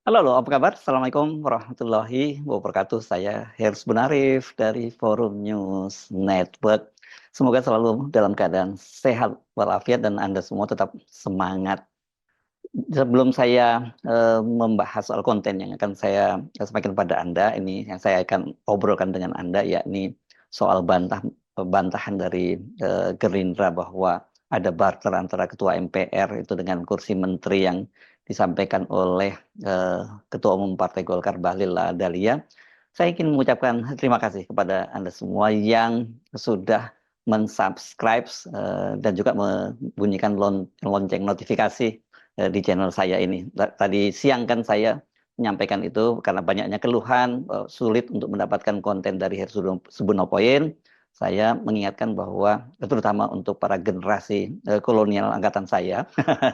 Halo, apa kabar? Assalamualaikum warahmatullahi wabarakatuh. Saya Hersy Bunarif dari Forum News Network. Semoga selalu dalam keadaan sehat walafiat dan Anda semua tetap semangat. Sebelum saya membahas soal konten yang akan saya sampaikan kepada Anda, ini yang saya akan obrolkan dengan Anda, yakni soal bantahan dari Gerindra bahwa ada barter antara Ketua MPR itu dengan kursi menteri yang disampaikan oleh eh, Ketua Umum Partai Golkar Bahlil Lahadalia. Saya ingin mengucapkan terima kasih kepada Anda semua yang sudah mensubscribe dan juga membunyikan lonceng notifikasi di channel saya ini. Tadi siang kan saya menyampaikan itu karena banyaknya keluhan, sulit untuk mendapatkan konten dari Heru Subonopoin. Saya mengingatkan bahwa terutama untuk para generasi kolonial angkatan saya,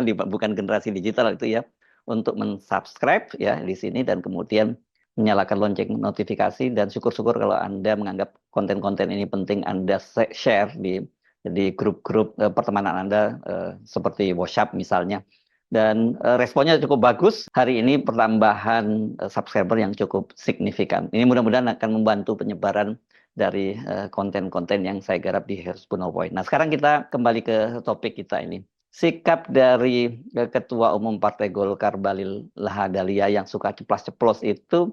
bukan generasi digital itu ya, untuk mensubscribe ya di sini dan kemudian menyalakan lonceng notifikasi dan syukur-syukur kalau Anda menganggap konten-konten ini penting Anda share di grup-grup pertemanan Anda seperti WhatsApp misalnya dan responnya cukup bagus. Hari ini pertambahan subscriber yang cukup signifikan. Ini mudah-mudahan akan membantu penyebaran dari konten-konten yang saya garap di Hersy Bunarif. Nah, sekarang kita kembali ke topik kita ini. Sikap dari Ketua Umum Partai Golkar Bahlil Lahadalia yang suka ceplas-ceplos itu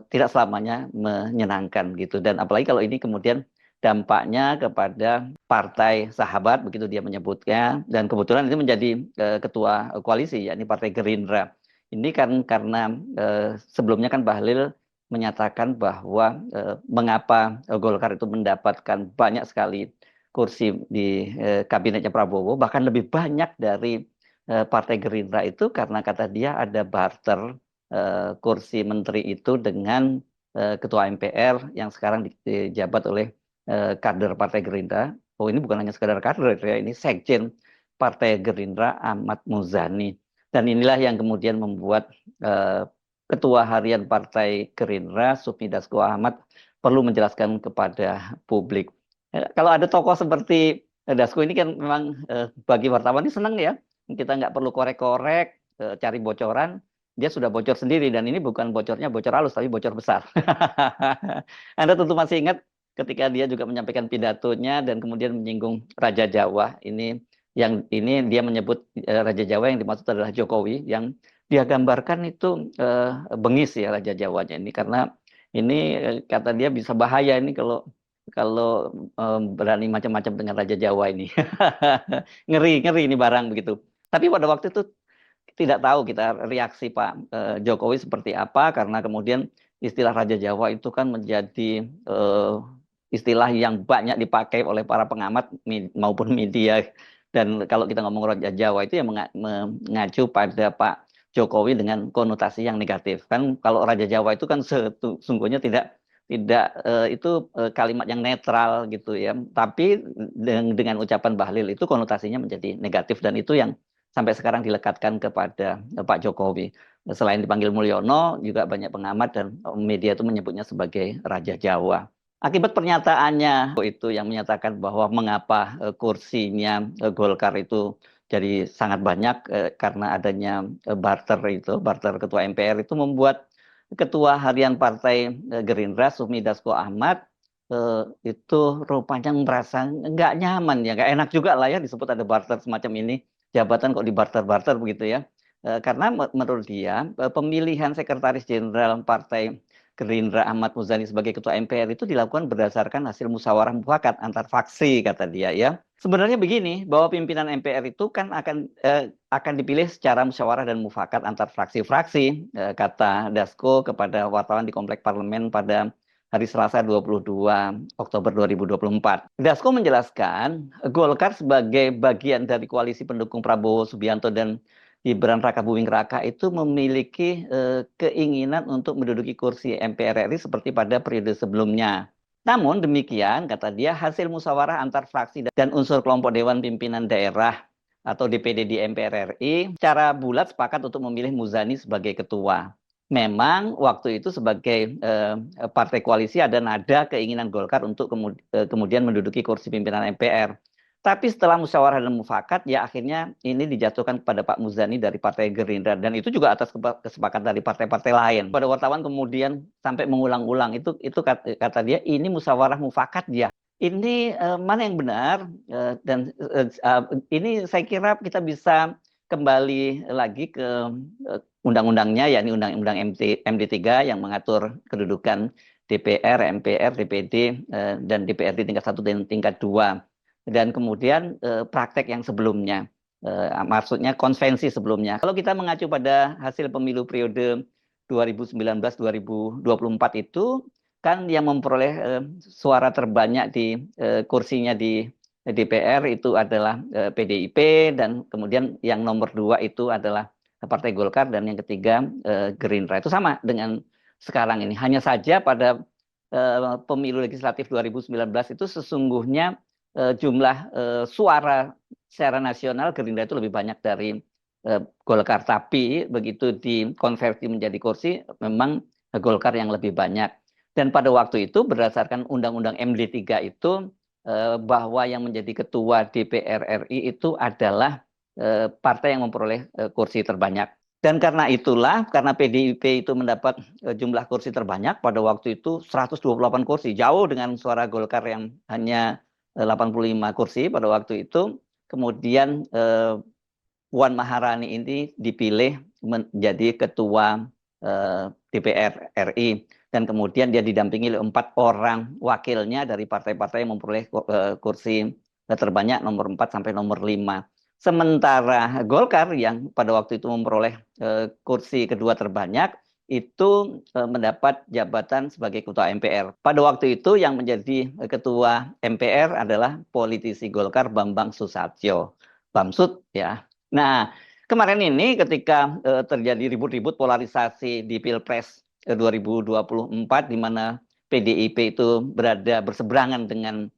tidak selamanya menyenangkan gitu. Dan apalagi kalau ini kemudian dampaknya kepada partai sahabat begitu dia menyebutnya dan kebetulan itu menjadi ketua koalisi yakni Partai Gerindra. Ini kan karena sebelumnya kan Bahlil menyatakan bahwa mengapa Golkar itu mendapatkan banyak sekali kursi di kabinetnya Prabowo bahkan lebih banyak dari Partai Gerindra itu karena kata dia ada barter kursi menteri itu dengan ketua MPR yang sekarang dijabat oleh kader Partai Gerindra. Oh, ini bukan hanya sekadar kader ya, ini sekjen Partai Gerindra Ahmad Muzani. Dan inilah yang kemudian membuat Ketua Harian Partai Gerindra Sufmi Dasko Ahmad perlu menjelaskan kepada publik. Kalau ada tokoh seperti Dasko ini kan memang bagi wartawan ini senang ya. Kita nggak perlu korek-korek, cari bocoran. Dia sudah bocor sendiri dan ini bukan bocornya bocor halus tapi bocor besar. Anda tentu masih ingat ketika dia juga menyampaikan pidatonya dan kemudian menyinggung Raja Jawa. Ini dia menyebut Raja Jawa yang dimaksud adalah Jokowi yang dia gambarkan itu bengis ya Raja Jawanya ini karena ini kata dia bisa bahaya ini kalau kalau berani macam-macam dengan Raja Jawa ini. Ngeri, ngeri ini barang begitu. Tapi pada waktu itu tidak tahu kita reaksi Pak Jokowi seperti apa karena kemudian istilah Raja Jawa itu kan menjadi istilah yang banyak dipakai oleh para pengamat maupun media dan kalau kita ngomong Raja Jawa itu yang mengacu pada Pak Jokowi dengan konotasi yang negatif kan kalau Raja Jawa itu kan sesungguhnya tidak kalimat yang netral gitu ya tapi dengan ucapan Bahlil itu konotasinya menjadi negatif dan itu yang sampai sekarang dilekatkan kepada Pak Jokowi. Selain dipanggil Mulyono, juga banyak pengamat dan media itu menyebutnya sebagai Raja Jawa. Akibat pernyataannya itu yang menyatakan bahwa mengapa kursinya Golkar itu jadi sangat banyak karena adanya barter Ketua MPR itu membuat Ketua Harian Partai Gerindra Sufmi Dasko Ahmad itu rupanya merasa nggak nyaman ya, nggak enak juga lah ya disebut ada barter semacam ini jabatan kok dibarter-barter begitu ya. Karena menurut dia pemilihan Sekretaris Jenderal Partai Gerindra Ahmad Muzani sebagai Ketua MPR itu dilakukan berdasarkan hasil musyawarah mufakat antar faksi kata dia ya. Sebenarnya begini bahwa pimpinan MPR itu kan akan dipilih secara musyawarah dan mufakat antar fraksi-fraksi kata Dasko kepada wartawan di Komplek Parlemen pada hari Selasa 22 Oktober 2024. Dasko menjelaskan Golkar sebagai bagian dari koalisi pendukung Prabowo Subianto dan Gibran Rakabuming Raka itu memiliki keinginan untuk menduduki kursi MPR RI seperti pada periode sebelumnya. Namun demikian, kata dia, hasil musyawarah antar fraksi dan unsur kelompok Dewan Pimpinan Daerah atau DPD di MPR RI secara bulat sepakat untuk memilih Muzani sebagai ketua. Memang waktu itu sebagai partai koalisi ada nada keinginan Golkar untuk kemudian menduduki kursi pimpinan MPR. Tapi setelah musyawarah dan mufakat, ya akhirnya ini dijatuhkan kepada Pak Muzani dari Partai Gerindra. Dan itu juga atas kesepakatan dari partai-partai lain. Pada wartawan kemudian sampai mengulang-ulang, itu kata dia, ini musyawarah mufakat ya. Ini mana yang benar? Ini saya kira kita bisa kembali lagi ke undang-undangnya, yakni Undang-Undang MD3 yang mengatur kedudukan DPR, MPR, DPD, dan DPRD tingkat 1 dan tingkat 2. Dan kemudian praktek yang sebelumnya, maksudnya konvensi sebelumnya. Kalau kita mengacu pada hasil pemilu periode 2019-2024 itu, kan yang memperoleh suara terbanyak di kursinya di DPR itu adalah PDIP, dan kemudian yang nomor 2 itu adalah Partai Golkar, dan yang ketiga Gerindra. Itu sama dengan sekarang ini. Hanya saja pada pemilu legislatif 2019 itu sesungguhnya jumlah suara secara nasional Gerindra itu lebih banyak dari Golkar. Tapi begitu dikonversi menjadi kursi, memang Golkar yang lebih banyak. Dan pada waktu itu berdasarkan Undang-Undang MD3 itu, bahwa yang menjadi ketua DPR RI itu adalah partai yang memperoleh kursi terbanyak. Dan karena itulah, karena PDIP itu mendapat jumlah kursi terbanyak pada waktu itu 128 kursi, jauh dengan suara Golkar yang hanya 85 kursi pada waktu itu. Kemudian Puan Maharani ini dipilih menjadi ketua DPR RI. Dan kemudian dia didampingi oleh 4 orang wakilnya dari partai-partai yang memperoleh kursi terbanyak, nomor 4 sampai nomor 5. Sementara Golkar yang pada waktu itu memperoleh kursi kedua terbanyak, itu mendapat jabatan sebagai ketua MPR. Pada waktu itu yang menjadi ketua MPR adalah politisi Golkar Bambang Susatyo, Bamsud ya. Nah, kemarin ini ketika terjadi ribut-ribut polarisasi di Pilpres 2024, di mana PDIP itu berada berseberangan dengan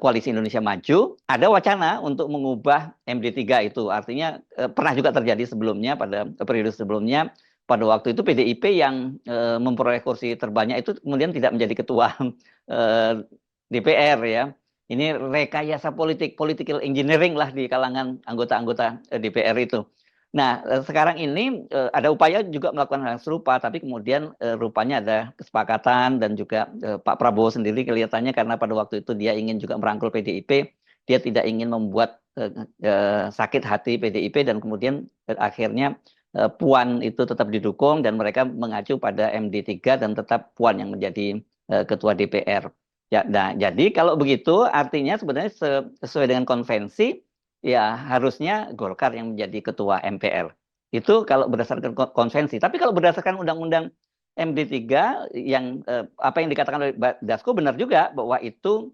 Koalisi Indonesia Maju, ada wacana untuk mengubah MD3 itu. Artinya pernah juga terjadi sebelumnya, pada periode sebelumnya, pada waktu itu PDIP yang memperoleh kursi terbanyak itu kemudian tidak menjadi ketua DPR ya. Ini rekayasa politik, political engineering lah di kalangan anggota-anggota DPR itu. Nah, sekarang ini ada upaya juga melakukan hal serupa, tapi kemudian rupanya ada kesepakatan, dan juga Pak Prabowo sendiri kelihatannya karena pada waktu itu dia ingin juga merangkul PDIP, dia tidak ingin membuat sakit hati PDIP, dan kemudian akhirnya Puan itu tetap didukung, dan mereka mengacu pada MD3 dan tetap Puan yang menjadi ketua DPR. Ya, nah, jadi kalau begitu artinya sebenarnya sesuai dengan konvensi, ya harusnya Golkar yang menjadi ketua MPR. Itu kalau berdasarkan konvensi. Tapi kalau berdasarkan Undang-Undang MD3, yang apa yang dikatakan oleh Dasko benar juga, bahwa itu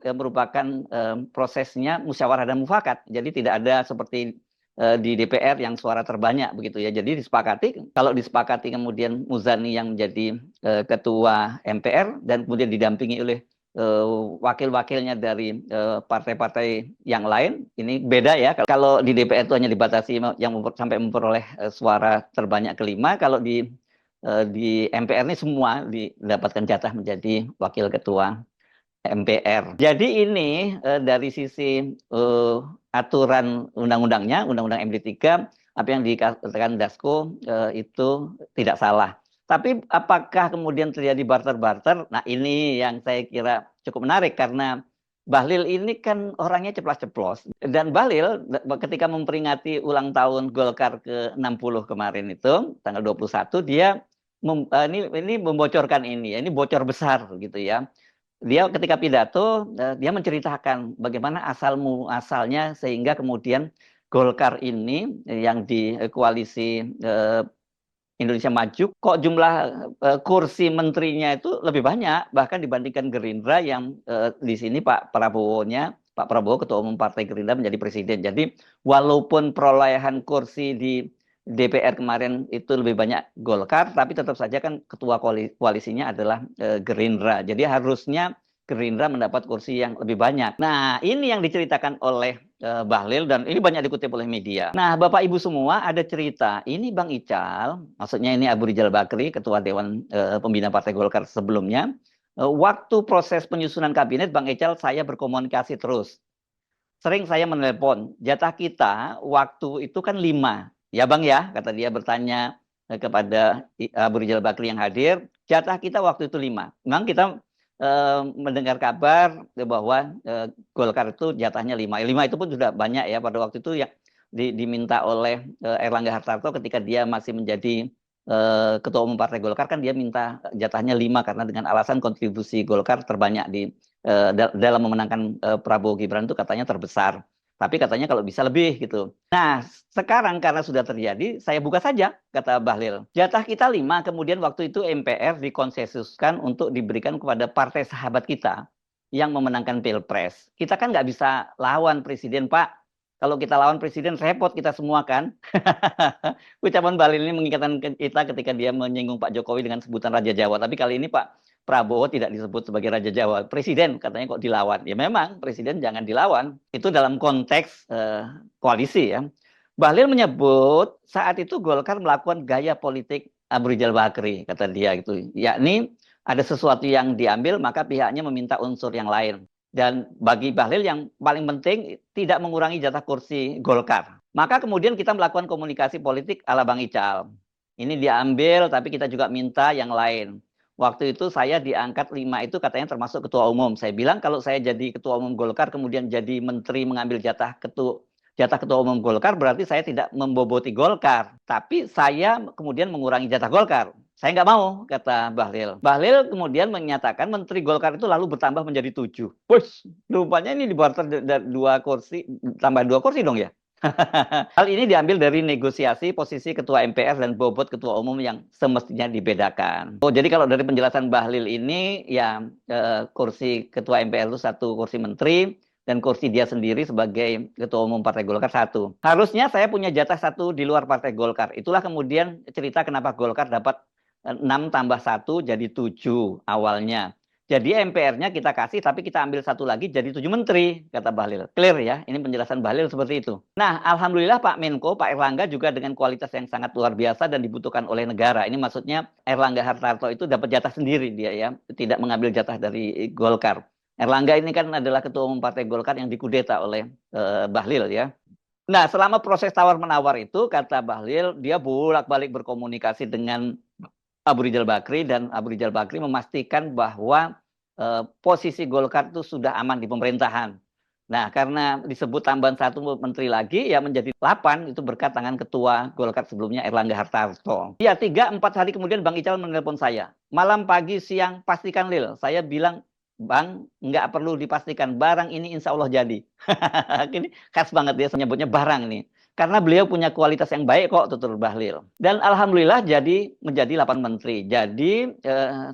merupakan prosesnya musyawarah dan mufakat. Jadi tidak ada seperti di DPR yang suara terbanyak begitu ya. Jadi disepakati, kalau disepakati kemudian Muzani yang menjadi ketua MPR, dan kemudian didampingi oleh wakil-wakilnya dari partai-partai yang lain, ini beda ya. Kalau di DPR itu hanya dibatasi yang sampai memperoleh suara terbanyak kelima, kalau di MPR ini semua didapatkan jatah menjadi wakil ketua MPR. Jadi ini dari sisi aturan undang-undangnya, Undang-Undang MD3, apa yang dikatakan Dasko itu tidak salah. Tapi apakah kemudian terjadi barter-barter? Nah, ini yang saya kira cukup menarik, karena Bahlil ini kan orangnya ceplas-ceplos. Dan Bahlil ketika memperingati ulang tahun Golkar ke-60 kemarin itu, tanggal 21, dia ini membocorkan ini bocor besar gitu ya. Dia ketika pidato, dia menceritakan bagaimana asalnya, sehingga kemudian Golkar ini yang di koalisi Indonesia Maju, kok jumlah kursi menterinya itu lebih banyak bahkan dibandingkan Gerindra, yang di sini Pak Prabowo ketua umum Partai Gerindra menjadi presiden. Jadi walaupun perolehan kursi di DPR kemarin itu lebih banyak Golkar, tapi tetap saja kan ketua koalisinya adalah Gerindra. Jadi harusnya Gerindra mendapat kursi yang lebih banyak. Nah, ini yang diceritakan oleh Bahlil, dan ini banyak dikutip oleh media. Nah, Bapak Ibu semua, ada cerita. Ini Bang Ical, maksudnya ini Abu Rizal Bakri, Ketua Dewan Pembina Partai Golkar sebelumnya. Waktu proses penyusunan kabinet, Bang Ical, saya berkomunikasi terus. sering saya menelepon, jatah kita waktu itu kan 5. Ya Bang ya, kata dia bertanya kepada Abu Rizal Bakri yang hadir, jatah kita waktu itu 5. Memang kita mendengar kabar bahwa Golkar itu jatahnya 5. 5 itu pun sudah banyak ya pada waktu itu yang diminta oleh Erlangga Hartarto ketika dia masih menjadi Ketua Umum Partai Golkar, kan dia minta jatahnya 5 karena dengan alasan kontribusi Golkar terbanyak di dalam memenangkan Prabowo Gibran itu katanya terbesar. Tapi katanya kalau bisa lebih gitu. Nah, sekarang karena sudah terjadi, saya buka saja, kata Bahlil. Jatah kita 5, kemudian waktu itu MPR dikonsensuskan untuk diberikan kepada partai sahabat kita yang memenangkan Pilpres. Kita kan nggak bisa lawan Presiden, Pak. Kalau kita lawan Presiden, repot kita semua kan. Ucapan Bahlil ini mengingatkan kita ketika dia menyinggung Pak Jokowi dengan sebutan Raja Jawa. Tapi kali ini Pak Prabowo tidak disebut sebagai Raja Jawa. Presiden katanya kok dilawan. Ya memang presiden jangan dilawan. Itu dalam konteks koalisi ya. Bahlil menyebut saat itu Golkar melakukan gaya politik Abu Rizal Bakri, kata dia gitu. Yakni ada sesuatu yang diambil maka pihaknya meminta unsur yang lain. Dan bagi Bahlil yang paling penting tidak mengurangi jatah kursi Golkar. Maka kemudian kita melakukan komunikasi politik ala Bang Ical. Ini diambil tapi kita juga minta yang lain. Waktu itu saya diangkat 5 itu katanya termasuk ketua umum. Saya bilang kalau saya jadi ketua umum Golkar kemudian jadi menteri mengambil jatah ketua umum Golkar berarti saya tidak memboboti Golkar. Tapi saya kemudian mengurangi jatah Golkar. Saya nggak mau, kata Bahlil. Bahlil kemudian menyatakan menteri Golkar itu lalu bertambah menjadi 7. Wush, rupanya ini dibarter 2 kursi, tambah 2 kursi dong ya. Hal ini diambil dari negosiasi posisi ketua MPR dan bobot ketua umum yang semestinya dibedakan. Oh, jadi kalau dari penjelasan Bahlil ini, ya kursi ketua MPR itu 1 kursi menteri, dan kursi dia sendiri sebagai ketua umum Partai Golkar 1. Harusnya saya punya jatah 1 di luar Partai Golkar. Itulah kemudian cerita kenapa Golkar dapat 6 tambah 1 jadi 7 awalnya. Jadi MPR-nya kita kasih, tapi kita ambil 1 lagi jadi 7 menteri, kata Bahlil. Clear ya, ini penjelasan Bahlil seperti itu. Nah, alhamdulillah Pak Menko, Pak Erlangga juga dengan kualitas yang sangat luar biasa dan dibutuhkan oleh negara. Ini maksudnya Erlangga Hartarto itu dapat jatah sendiri dia ya, tidak mengambil jatah dari Golkar. Erlangga ini kan adalah ketua umum Partai Golkar yang dikudeta oleh Bahlil ya. Nah, selama proses tawar-menawar itu, kata Bahlil, dia bolak-balik berkomunikasi dengan Abu Rizal Bakri, dan Abu Rizal Bakri memastikan bahwa posisi Golkar itu sudah aman di pemerintahan. Nah, karena disebut tambahan 1 menteri lagi, ya menjadi 8, itu berkat tangan ketua Golkar sebelumnya Erlangga Hartarto. Ya, 3-4 hari kemudian Bang Ical menelpon saya. Malam, pagi, siang, pastikan Lil. Saya bilang, Bang, nggak perlu dipastikan, barang ini insya Allah jadi. Ini khas banget dia menyebutnya barang nih. Karena beliau punya kualitas yang baik kok, tutur Bahlil. Dan alhamdulillah jadi menjadi 8 menteri. Jadi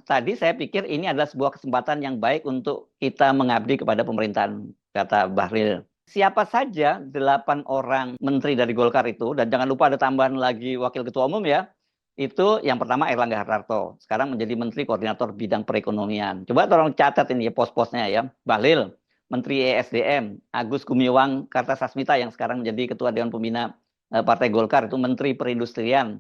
tadi saya pikir ini adalah sebuah kesempatan yang baik untuk kita mengabdi kepada pemerintahan, kata Bahlil. Siapa saja 8 orang menteri dari Golkar itu, dan jangan lupa ada tambahan lagi wakil ketua umum ya. Itu yang pertama Erlangga Hartarto, sekarang menjadi Menteri Koordinator Bidang Perekonomian. Coba tolong catat ini ya pos-posnya ya. Bahlil, Menteri ESDM, Agus Gumiwang Kartasasmita yang sekarang menjadi Ketua Dewan Pembina Partai Golkar, itu Menteri Perindustrian.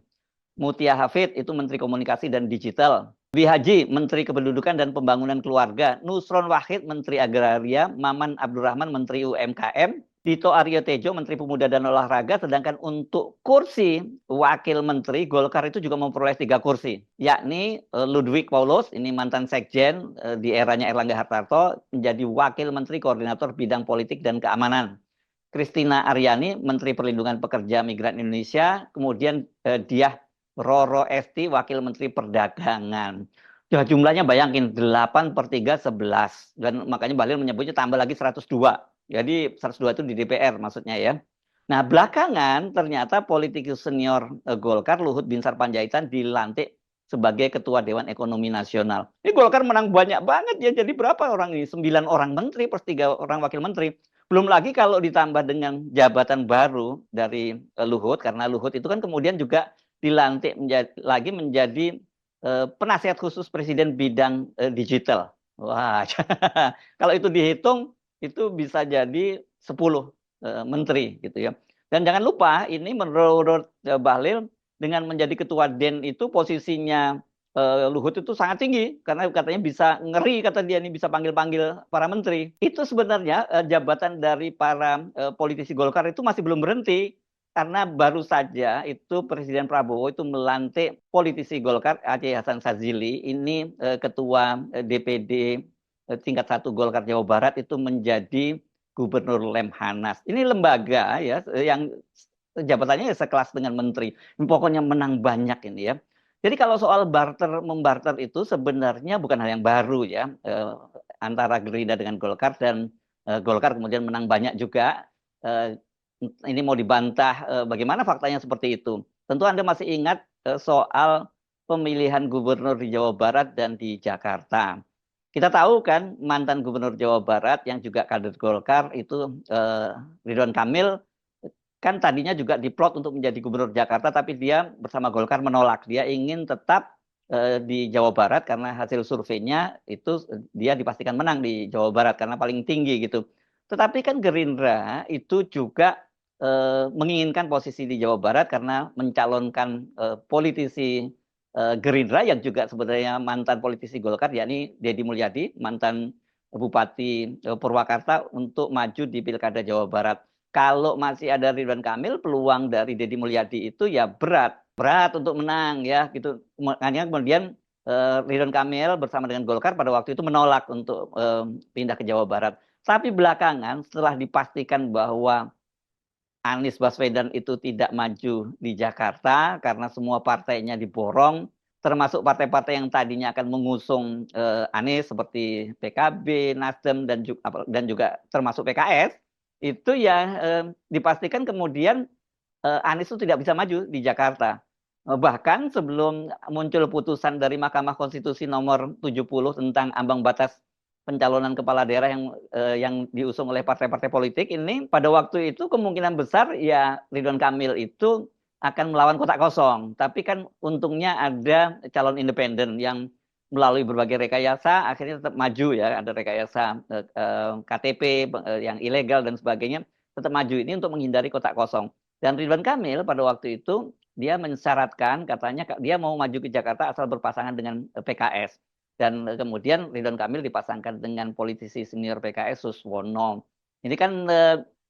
Mutia Hafid, itu Menteri Komunikasi dan Digital. Dwi Haji, Menteri Kependudukan dan Pembangunan Keluarga. Nusron Wahid, Menteri Agraria. Maman Abdurrahman, Menteri UMKM. Dito Aryo Tejo, Menteri Pemuda dan Olahraga. Sedangkan untuk kursi Wakil Menteri, Golkar itu juga memperoleh 3 kursi. Yakni Ludwig Paulus, ini mantan Sekjen di eranya Erlangga Hartarto, menjadi Wakil Menteri Koordinator Bidang Politik dan Keamanan. Kristina Aryani, Menteri Perlindungan Pekerja Migran Indonesia. Kemudian Diah Roro Esti, Wakil Menteri Perdagangan. Ya, jumlahnya bayangin, 8/3, 11. Dan makanya Bahlil menyebutnya tambah lagi 102. Jadi 102 itu di DPR maksudnya ya. Nah, belakangan ternyata politikus senior Golkar, Luhut Binsar Panjaitan, dilantik sebagai Ketua Dewan Ekonomi Nasional. Ini Golkar menang banyak banget ya. Jadi berapa orang ini? 9 orang menteri plus 3 orang wakil menteri. Belum lagi kalau ditambah dengan jabatan baru dari Luhut, karena Luhut itu kan kemudian juga dilantik menjadi penasihat khusus Presiden bidang digital. Wah, kalau itu dihitung itu bisa jadi 10 menteri gitu ya. Dan jangan lupa ini menurut Bahlil dengan menjadi ketua DEN itu posisinya Luhut itu sangat tinggi karena katanya bisa ngeri, kata dia ini bisa panggil-panggil para menteri. Itu sebenarnya jabatan dari para politisi Golkar itu masih belum berhenti karena baru saja itu Presiden Prabowo itu melantik politisi Golkar Aceh Hasan Sazili ini ketua DPD tingkat 1 Golkar Jawa Barat itu menjadi Gubernur Lemhanas. Ini lembaga ya yang jabatannya ya sekelas dengan menteri. Pokoknya menang banyak ini ya. Jadi kalau soal barter membarter itu sebenarnya bukan hal yang baru ya, antara Gerindra dengan Golkar, dan Golkar kemudian menang banyak juga. Ini mau dibantah bagaimana faktanya seperti itu. Tentu Anda masih ingat soal pemilihan gubernur di Jawa Barat dan di Jakarta. Kita tahu kan mantan gubernur Jawa Barat yang juga kader Golkar itu Ridwan Kamil, kan tadinya juga diplot untuk menjadi gubernur Jakarta, tapi dia bersama Golkar menolak. Dia ingin tetap di Jawa Barat karena hasil surveinya itu dia dipastikan menang di Jawa Barat karena paling tinggi gitu. Tetapi kan Gerindra itu juga menginginkan posisi di Jawa Barat karena mencalonkan politisi Gerindra yang juga sebenarnya mantan politisi Golkar, yakni Deddy Mulyadi, mantan Bupati Purwakarta, untuk maju di Pilkada Jawa Barat. Kalau masih ada Ridwan Kamil, peluang dari Deddy Mulyadi itu ya berat untuk menang ya gitu. Makanya kemudian Ridwan Kamil bersama dengan Golkar pada waktu itu menolak untuk pindah ke Jawa Barat. Tapi belakangan setelah dipastikan bahwa Anies Baswedan itu tidak maju di Jakarta karena semua partainya diborong, termasuk partai-partai yang tadinya akan mengusung Anies seperti PKB, Nasdem, dan juga termasuk PKS, itu ya dipastikan kemudian Anies itu tidak bisa maju di Jakarta. Bahkan sebelum muncul putusan dari Mahkamah Konstitusi nomor 70 tentang ambang batas pencalonan kepala daerah yang diusung oleh partai-partai politik ini, pada waktu itu kemungkinan besar ya Ridwan Kamil itu akan melawan kotak kosong. Tapi kan untungnya ada calon independen yang melalui berbagai rekayasa akhirnya tetap maju ya, ada rekayasa KTP yang ilegal dan sebagainya, tetap maju ini untuk menghindari kotak kosong. Dan Ridwan Kamil pada waktu itu dia mensyaratkan, katanya dia mau maju ke Jakarta asal berpasangan dengan PKS. Dan kemudian Ridwan Kamil dipasangkan dengan politisi senior PKS Suswono. Ini kan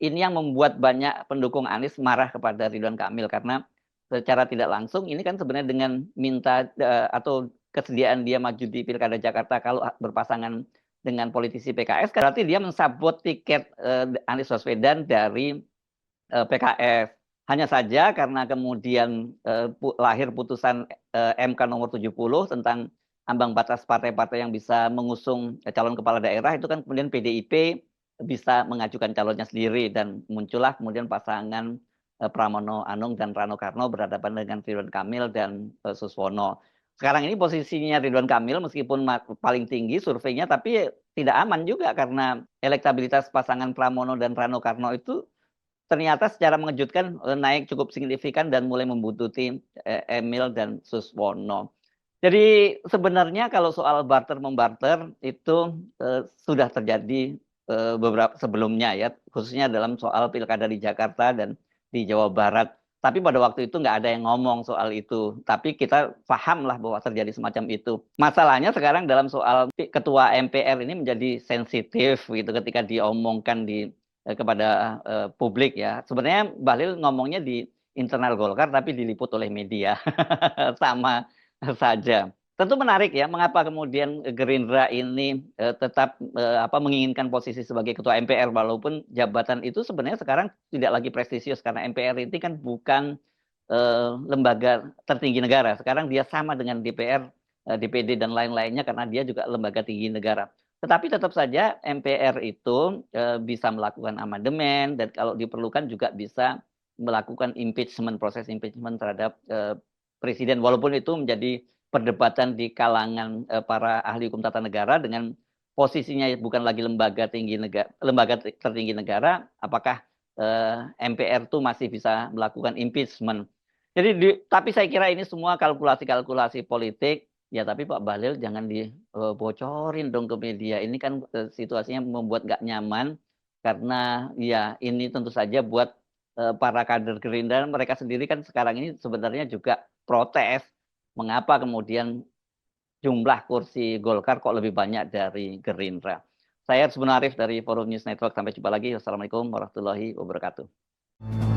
ini yang membuat banyak pendukung Anies marah kepada Ridwan Kamil karena secara tidak langsung ini kan sebenarnya dengan minta atau kesediaan dia maju di Pilkada Jakarta kalau berpasangan dengan politisi PKS, berarti dia mensabot tiket Anies Baswedan dari PKS. Hanya saja karena kemudian lahir putusan MK nomor 70 tentang ambang batas partai-partai yang bisa mengusung calon kepala daerah, itu kan kemudian PDIP bisa mengajukan calonnya sendiri dan muncullah kemudian pasangan Pramono Anung dan Rano Karno berhadapan dengan Ridwan Kamil dan Suswono. Sekarang ini posisinya Ridwan Kamil meskipun paling tinggi surveinya, tapi tidak aman juga karena elektabilitas pasangan Pramono dan Rano Karno itu ternyata secara mengejutkan naik cukup signifikan dan mulai membuntuti Emil dan Suswono. Jadi sebenarnya kalau soal barter-membarter itu sudah terjadi beberapa sebelumnya ya, khususnya dalam soal pilkada di Jakarta dan di Jawa Barat. Tapi pada waktu itu nggak ada yang ngomong soal itu. Tapi kita paham lah bahwa terjadi semacam itu. Masalahnya sekarang dalam soal ketua MPR ini menjadi sensitif gitu ketika diomongkan kepada publik ya. Sebenarnya Bahlil ngomongnya di internal Golkar tapi diliput oleh media. Sama saja. Tentu menarik ya, mengapa kemudian Gerindra ini tetap menginginkan posisi sebagai ketua MPR walaupun jabatan itu sebenarnya sekarang tidak lagi prestisius karena MPR ini kan bukan lembaga tertinggi negara. Sekarang dia sama dengan DPR, DPD dan lain-lainnya karena dia juga lembaga tinggi negara. Tetapi tetap saja MPR itu bisa melakukan amandemen dan kalau diperlukan juga bisa melakukan impeachment, proses impeachment terhadap presiden, walaupun itu menjadi perdebatan di kalangan para ahli hukum tata negara dengan posisinya bukan lagi lembaga tertinggi negara, apakah MPR itu masih bisa melakukan impeachment. Jadi tapi saya kira ini semua kalkulasi-kalkulasi politik. Ya tapi Pak Bahlil jangan dibocorin dong ke media. Ini kan situasinya membuat nggak nyaman karena ya ini tentu saja buat para kader Gerindra, mereka sendiri kan sekarang ini sebenarnya juga protes mengapa kemudian jumlah kursi Golkar kok lebih banyak dari Gerindra. Saya Sebenarif dari Forum News Network. Sampai jumpa lagi. Wassalamualaikum warahmatullahi wabarakatuh.